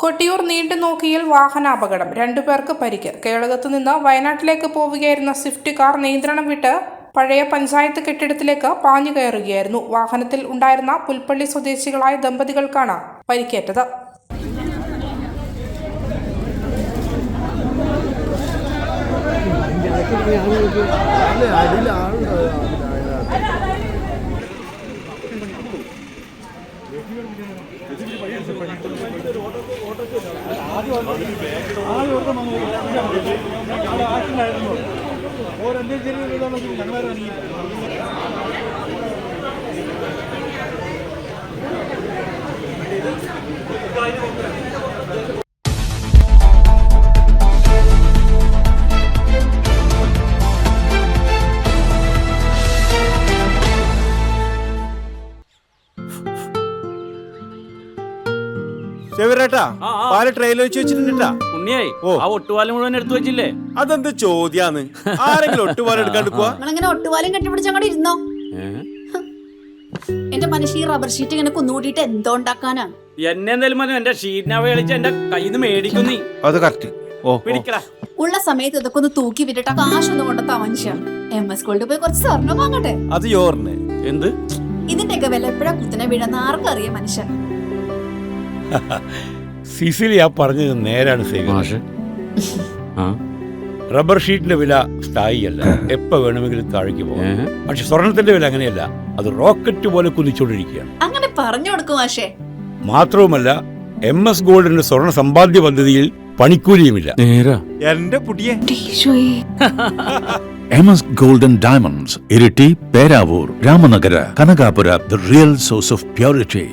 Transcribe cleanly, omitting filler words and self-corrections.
കൊട്ടിയൂർ നീണ്ടുനോക്കിയിൽ വാഹനാപകടം, 2 പേർക്ക് പരിക്ക്. കേളകത്ത് നിന്ന് വയനാട്ടിലേക്ക് പോവുകയായിരുന്ന സ്വിഫ്റ്റ് കാർ നിയന്ത്രണം വിട്ട് പഴയ പഞ്ചായത്ത് കെട്ടിടത്തിലേക്ക് പാഞ്ഞു കയറുകയായിരുന്നു. വാഹനത്തിൽ ഉണ്ടായിരുന്ന പുൽപ്പള്ളി സ്വദേശികളായ ദമ്പതികൾക്കാണ് പരിക്കേറ്റത്. പാല് ട്രെയിലർ വെച്ച് വെച്ചിട്ടുണ്ടാ ഉണ്ണിയായി ആ ഒട്ടുപാലം മുഴുവൻ എടുത്തു വെച്ചില്ലേ? അതെന്ത് ചോദ്യാന്ന്? ആരെങ്കിലും ഒട്ടുപാലം എടുക്കാണ്ട് പോവാ? നിങ്ങളിങ്ങനെ ഒട്ടുപാലം കെട്ടിപ്പിടിച്ച് അങ്ങോട്ട് ഇരുന്നോ. എന്റെ മനുഷ്യ റബ്ബർ ഷീറ്റ് ഇങ്ങനെ കുന്നുകൂട്ടിട്ട് എന്തോ ഉണ്ടാക്കാനാ? എന്നെ എന്തായാലും മതി, എന്റെ ഷീറ്റിനെ കളിച്ച് എന്റെ കയ്യിൽ നിന്ന് മേടിക്കുന്നീ. അത് കറക്റ്റ്. പിടിക്കടാ. ഉള്ള സമയത്ത് ഇതൊക്കെ ഒന്ന് തൂക്കി വിട്ടിട്ട് കാശൊന്നും കൊണ്ടെത്താ മനുഷ്യ. MS ഗോൾഡ് പോയി കുറച്ച് സ്വർണ്ണം വാങ്ങട്ടെ. അത് യോറിന് എന്ത്? ഇതിന്റെയൊക്കെ വില എപ്പോഴാ കുത്തനെ വീഴുന്ന ആർക്കറിയാം മനുഷ്യ. സിസിലി ആ പറഞ്ഞത് നേരാണ് സേവ. റബ്ബർ ഷീറ്റിന്റെ വില സ്ഥായിയല്ല, എപ്പോ വേണമെങ്കിലും താഴേക്ക് പോകാം. പക്ഷെ സ്വർണത്തിന്റെ വില അങ്ങനെയല്ല, അത് റോക്കറ്റ് പോലെ കുതിച്ചുകൊണ്ടിരിക്കുകയാണ്. അങ്ങനെ പറഞ്ഞു കൊടുക്കും മാഷേ. മാത്രവുമല്ല MS ഗോൾഡിന്റെ സ്വർണ്ണ സമ്പാദ്യ പദ്ധതിയിൽ പണിക്കൂലിയുമില്ല. എന്റെ പുടിയെ MS Gold and Diamonds, Iriti, Peravur, Ramanagara, Kanagapura, the real source of purity.